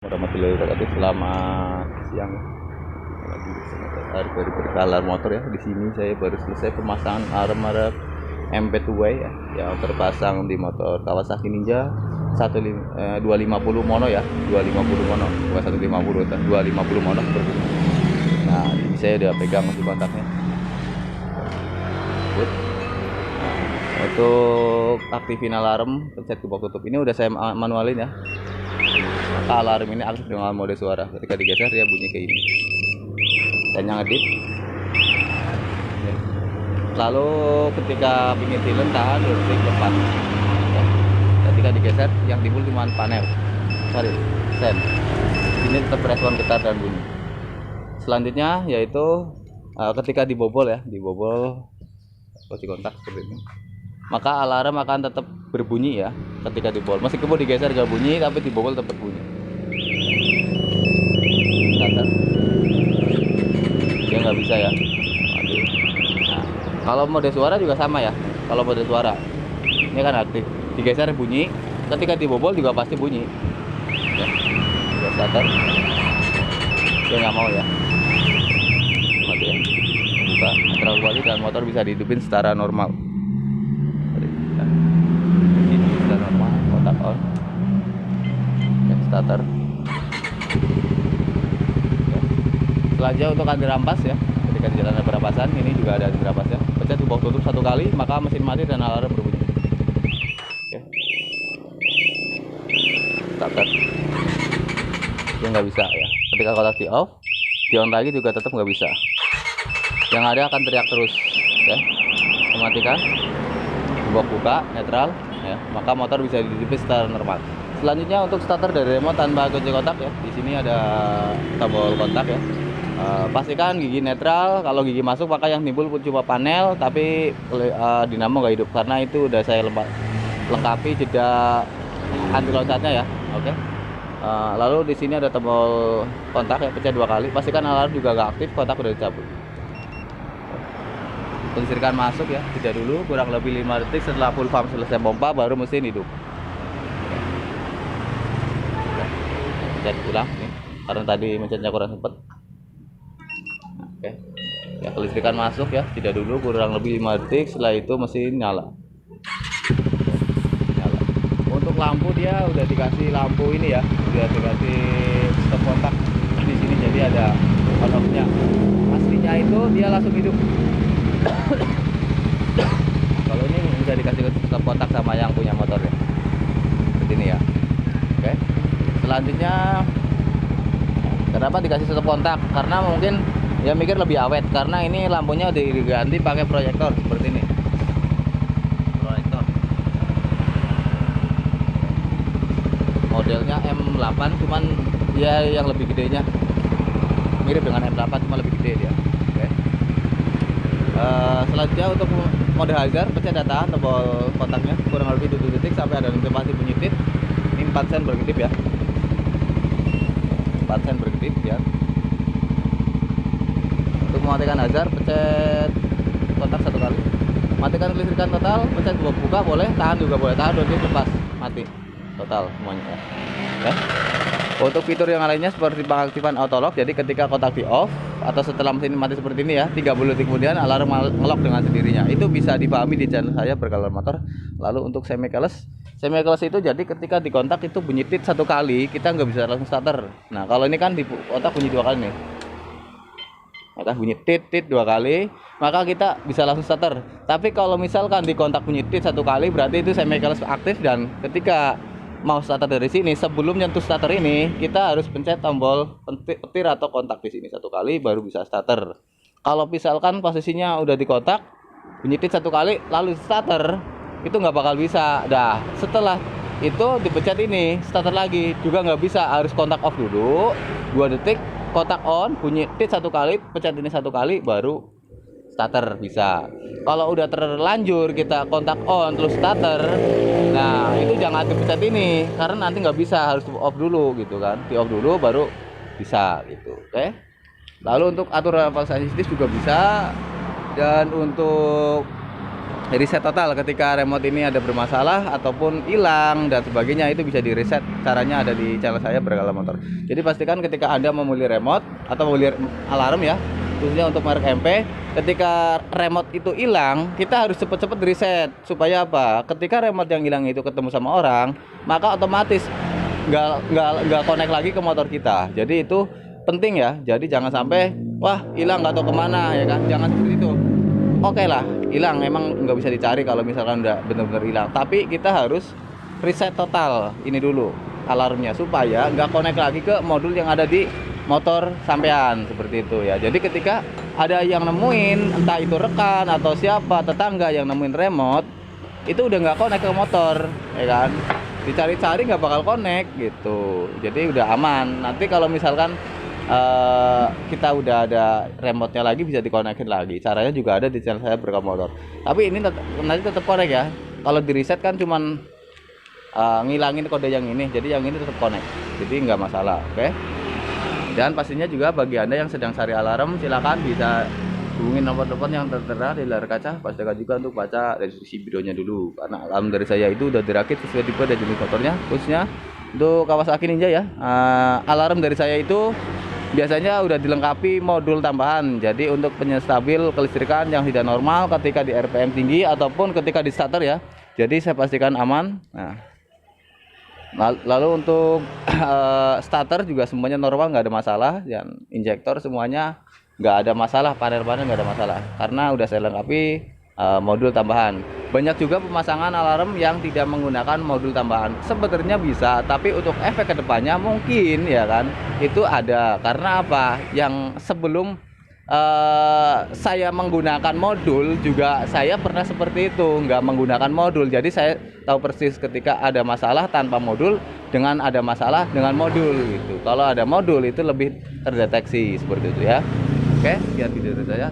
Warahmatullahi wabarakatuh. Selamat siang. Lagi hari baru berkalar motor ya. Di sini saya baru selesai pemasangan arm MP2 ya, yang terpasang di motor Kawasaki Ninja 250 mono ya, 250 mono, bukan 150, 250 mono seperti ini. Nah, ini saya udah pegang masih kontaknya. Good. Untuk aktifin alarm, pencet tombol tutup. Ini udah saya manualin ya. Maka alarm ini aktif dengan mode suara. Ketika digeser dia bunyi kayak ini. Dan yang ngedip. Lalu ketika pingin silent tahan 2 detik lepas. Ketika digeser yang timbul cuma panel. Sorry, sen. Ini tetap respon getar dan bunyi. Selanjutnya yaitu ketika dibobol ya, dibobol kunci kontak seperti ini. Maka alarm akan tetap berbunyi ya ketika dibobol. Meskipun digeser gak bunyi, tapi dibobol tetap bunyi. Starter. Dia nggak bisa ya. Nah, kalau mode suara juga sama ya. Kalau mode suara, ini kan aktif. Digeser bunyi, ketika dibobol juga pasti bunyi. Ya. Starter. Dia nggak mau ya. Mati ya. Buka, terlalu balik dan motor bisa dihidupin secara normal. On ya, starter ya. Selanjutnya untuk anti rampas ya, ketika di jalan ada perampasan ini juga ada anti rampas ya. Pencet tombol tutup 1 kali maka mesin mati dan alarm berbunyi ya. Starter dia nggak bisa ya. Ketika kotak di off, di on lagi juga tetap nggak bisa, yang ada akan teriak terus ya. Mematikan, buka netral ya, maka motor bisa dihidupin secara normal. Selanjutnya untuk starter dari remote tanpa kunci kontak ya. Di sini ada tombol kontak ya. Pastikan gigi netral. Kalau gigi masuk maka yang timbul cuma panel, tapi dinamo nggak hidup karena itu udah saya lengkapi jeda anti loncatnya ya. Oke. Lalu di sini ada tombol kontak ya, pencet 2 kali. Pastikan alarm juga nggak aktif, kontak udah dicabut. Listrikan masuk ya, tidak dulu kurang lebih 5 detik setelah full pump selesai pompa baru mesin hidup. Pencet ulang nih, karena tadi mencetnya kurang cepat. Oke. Ya, kelistrikan masuk ya, tidak dulu kurang lebih 5 detik setelah itu mesin nyala. Untuk lampu dia udah dikasih lampu ini ya, udah dikasih stop kontak di sini, jadi ada on off-nya. Aslinya itu dia langsung hidup. Kalau ini bisa dikasih stop kontak sama yang punya motor ya, seperti ini ya. Oke. Selanjutnya kenapa dikasih stop kontak? Karena mungkin ya mikir lebih awet, karena ini lampunya diganti pakai proyektor seperti ini. Proyektor modelnya M8, cuman dia yang lebih gedenya mirip dengan M8 cuma lebih gede dia. Selanjutnya untuk mode hazard, pencet data tombol kontaknya kurang lebih 7 detik sampai ada notifikasi bunyi tit. Ini 4 sen berkedip ya, 4 sen berkedip ya. Untuk mematikan hazard, pencet kontak 1 kali. Matikan kelistrikan total, pencet buka boleh, tahan juga boleh, tahan 2 detik lepas mati total semuanya ya. Okay. Untuk fitur yang lainnya seperti pengaktifan auto lock, jadi ketika kontak di off atau setelah mesin mati seperti ini ya, 30 detik kemudian alarm ngelock dengan sendirinya. Itu bisa dipahami di channel saya Berkalar Motor. Lalu untuk semi keyless itu jadi ketika di kontak itu bunyi tit 1 kali, kita nggak bisa langsung starter. Nah kalau ini kan di kontak bunyi 2 kali nih, maka bunyi tit 2 kali, maka kita bisa langsung starter. Tapi kalau misalkan di kontak bunyi tit 1 kali, berarti itu semi keyless aktif, dan ketika mau starter dari sini, sebelum nyentuh starter ini kita harus pencet tombol petir atau kontak di sini 1 kali baru bisa starter. Kalau misalkan posisinya udah di kontak bunyi tit 1 kali lalu starter, itu nggak bakal bisa. Dah setelah itu dipencet ini starter lagi juga nggak bisa, harus kontak off dulu 2 detik, kontak on, bunyi tit 1 kali, pencet ini 1 kali baru starter bisa. Kalau udah terlanjur kita kontak on terus starter, nah itu jangan dipencet ini karena nanti nggak bisa, harus off dulu gitu kan, di off dulu baru bisa gitu. Oke. Lalu untuk atur nafas sensitif juga bisa, dan untuk reset total ketika remote ini ada bermasalah ataupun hilang dan sebagainya, itu bisa di reset. Caranya ada di channel saya Bergala Motor. Jadi pastikan ketika Anda memilih remote atau memilih alarm ya, khususnya untuk merek MP, ketika remote itu hilang, kita harus cepet-cepet reset. Supaya apa? Ketika remote yang hilang itu ketemu sama orang, maka otomatis nggak connect lagi ke motor kita. Jadi itu penting ya. Jadi jangan sampai wah hilang nggak tahu kemana ya kan, jangan seperti itu. Oke lah, hilang emang nggak bisa dicari kalau misalkan udah bener-bener hilang. Tapi kita harus reset total ini dulu alarmnya supaya nggak connect lagi ke modul yang ada di motor sampean, seperti itu ya. Jadi ketika ada yang nemuin, entah itu rekan atau siapa tetangga yang nemuin remote, itu udah nggak connect ke motor, ya kan? Dicari-cari nggak bakal connect gitu. Jadi udah aman. Nanti kalau misalkan kita udah ada remote-nya lagi, bisa dikonekin lagi. Caranya juga ada di channel saya Berkah Motor. Tapi ini nanti tetap connect ya. Kalau di reset kan cuman ngilangin kode yang ini, jadi yang ini tetap connect. Jadi nggak masalah, oke? Dan pastinya juga bagi Anda yang sedang cari alarm, silakan bisa hubungi nomor telepon yang tertera di layar kaca. Pastikan juga untuk baca deskripsi videonya dulu, karena alarm dari saya itu udah dirakit sesuai tipe dan jenis motornya. Khususnya untuk Kawasaki Ninja ya, alarm dari saya itu biasanya udah dilengkapi modul tambahan. Jadi untuk penstabil kelistrikan yang tidak normal ketika di RPM tinggi ataupun ketika di starter ya. Jadi saya pastikan aman. Nah, lalu untuk starter juga semuanya normal, nggak ada masalah. Dan injektor semuanya nggak ada masalah, panel-panel nggak ada masalah karena udah saya lengkapi modul tambahan. Banyak juga pemasangan alarm yang tidak menggunakan modul tambahan. Sebenarnya bisa, tapi untuk efek kedepannya mungkin ya kan itu ada. Karena apa? Yang sebelum saya menggunakan modul juga saya pernah seperti itu, nggak menggunakan modul. Jadi saya tahu persis ketika ada masalah tanpa modul dengan ada masalah dengan modul gitu. Kalau ada modul itu lebih terdeteksi seperti itu ya. Oke, sekian video dari saya.